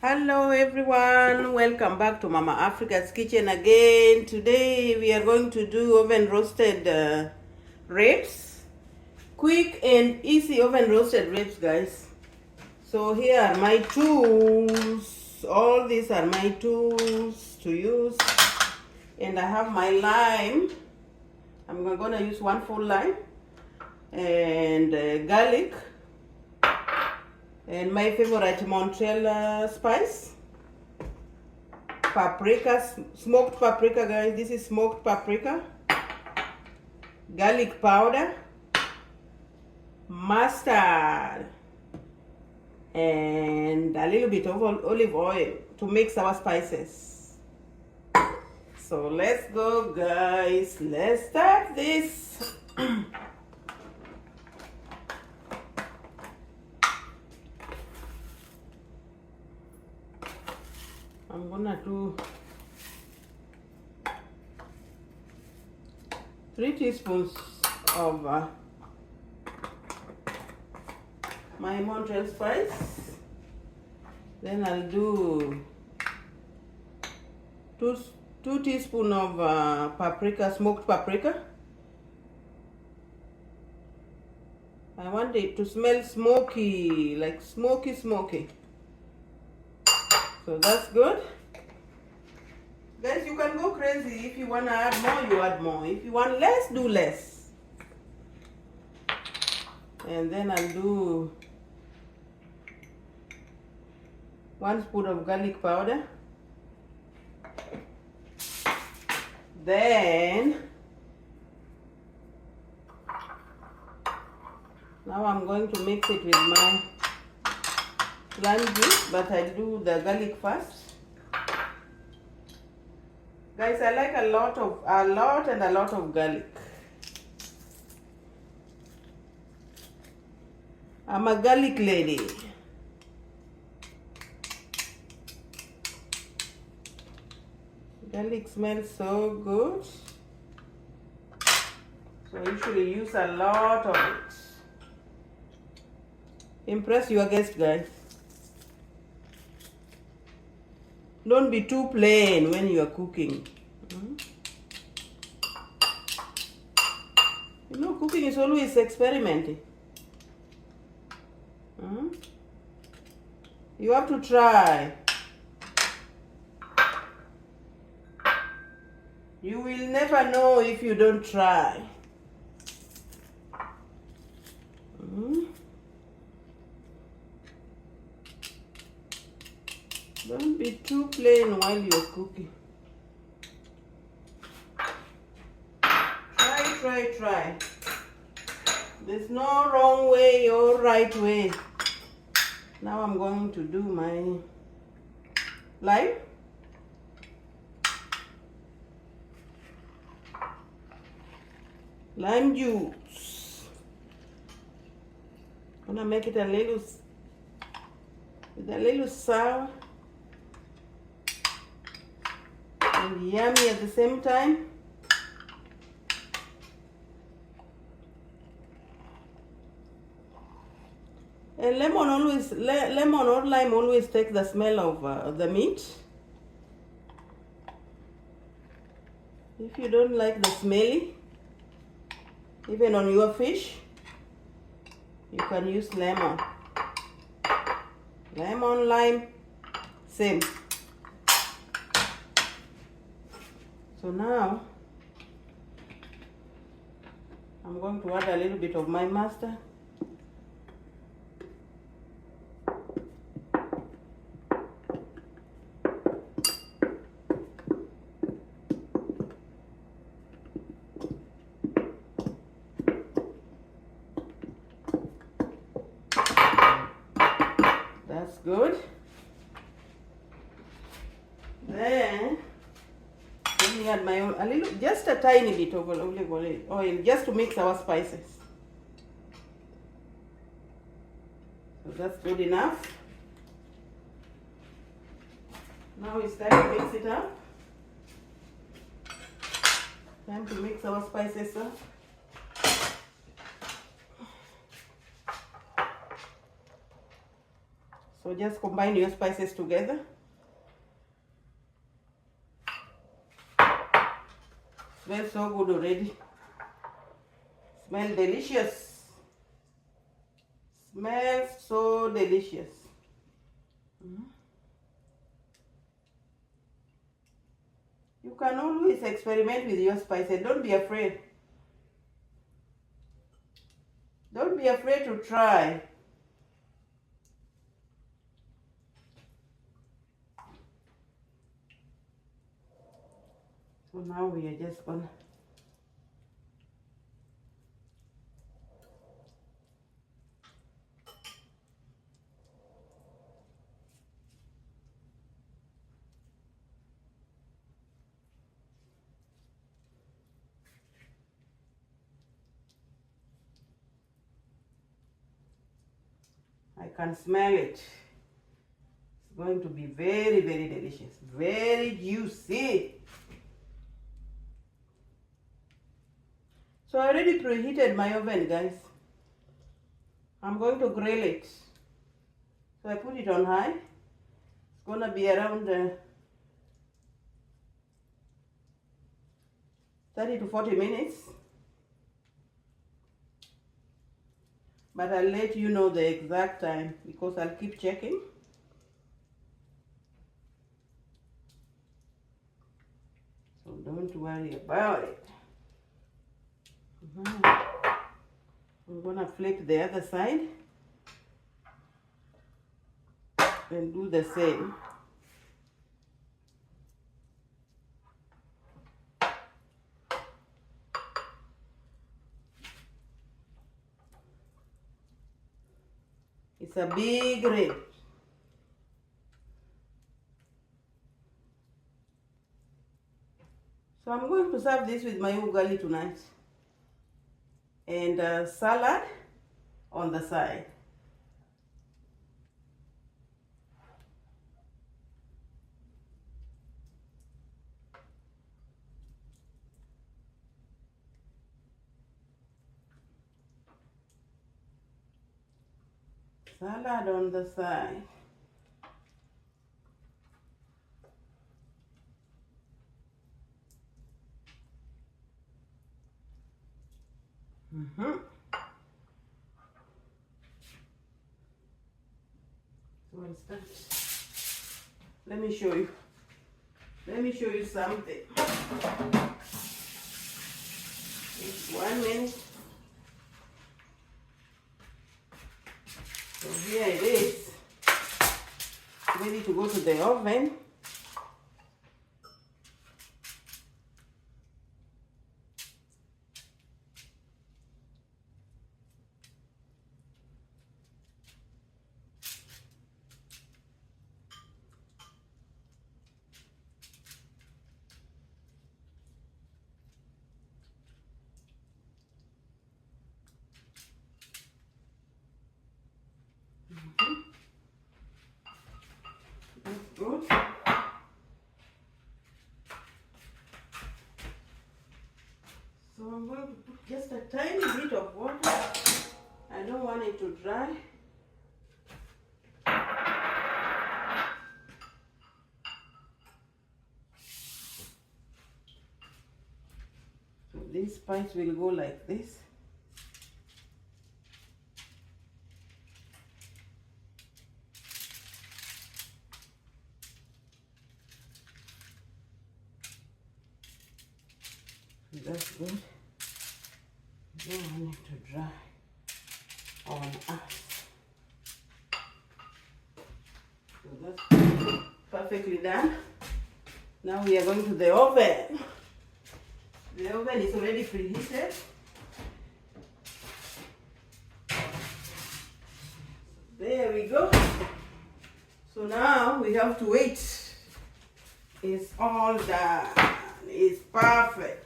Hello everyone, welcome back to Mama Africa's Kitchen again. Today we are going to do oven roasted ribs. Quick and easy oven roasted ribs, guys. So here are my tools. All these are my tools to use. And I have my lime. I'm gonna use one full lime. And garlic. And my favorite Montreal spice. Paprika, smoked paprika, guys. This is smoked paprika. Garlic powder. Mustard. And a little bit of olive oil to mix our spices. So let's go, guys. Let's start this. I'm gonna do 3 teaspoons of my Montreal spice. Then I'll do 2 teaspoons of paprika, smoked paprika. I want it to smell smoky, like smoky. So that's good. Guys, you can go crazy. If you want to add more, you add more. If you want less, do less. And then I'll do 1 spoon of garlic powder. Then, now I'm going to mix it with my lime juice, but I do the garlic first. Guys, I like a lot of garlic. I'm a garlic lady. Garlic smells so good. So you should use a lot of it. Impress your guests, guys. Don't be too plain when you are cooking. You know, cooking is always experimenting. You have to try. You will never know if you don't try. Don't be too plain while you're cooking. Try. There's no wrong way or right way. Now I'm going to do my lime. Lime juice. I'm gonna make it a little sour and yummy at the same time. And lemon or lime always takes the smell of the meat. If you don't like the smelly, even on your fish, you can use lemon. Lemon, lime, same. So now, I'm going to add a little bit of my mustard. That's good. Then let me add just a tiny bit of olive oil, just to mix our spices. So that's good enough. Now it's time to mix it up. Time to mix our spices up. So just combine your spices together. Smells so good already. Smell delicious. Smells so delicious. You can always experiment with your spices. Don't be afraid. Don't be afraid to try. So now we are just gonna I can smell it. It's going to be very, very delicious. Very juicy. So I already preheated my oven, guys. I'm going to grill it. So I put it on high. It's gonna be around 30 to 40 minutes. But I'll let you know the exact time because I'll keep checking. So don't worry about it. I'm gonna flip the other side and do the same. It's a big rib. So I'm going to serve this with my ugali tonight. And salad on the side. Salad on the side. So I'll start. Let me show you. Let me show you something. Just 1 minute. So here it is. Ready to go to the oven. That's good. So I'm going to put just a tiny bit of water. I don't want it to dry. So this spice will go like this. That's good. Don't want it to dry on us. So that's perfectly done. Now we are going to the oven. The oven is already preheated. There we go. So now we have to wait. It's all done. It's perfect.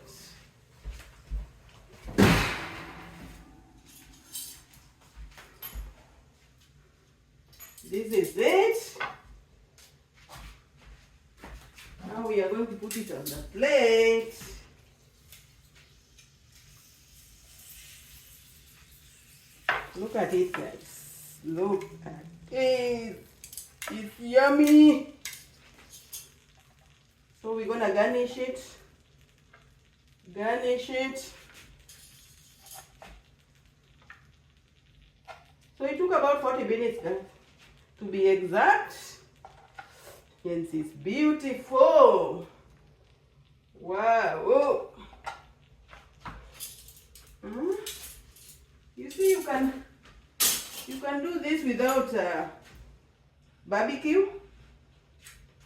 This is it. Now we are going to put it on the plate. Look at it, guys. Look at it. It's yummy. So we're gonna garnish it. Garnish it. So it took about 40 minutes, guys, to be exact. And it's beautiful. Wow. Oh. You see, you can do this without barbecue.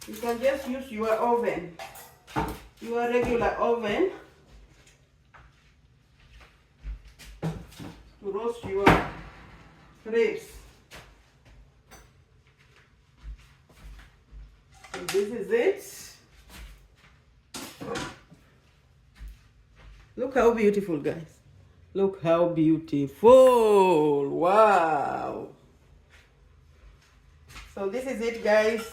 You can just use your oven, your regular oven, to roast your ribs. So this is it. Look how beautiful, guys. Look how beautiful. Wow. So this is it, guys.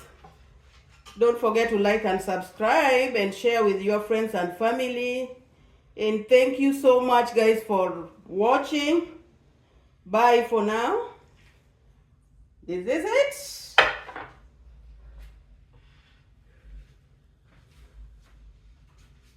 Don't forget to like and subscribe and share with your friends and family. And thank you so much, guys, for watching. Bye for now. This is it.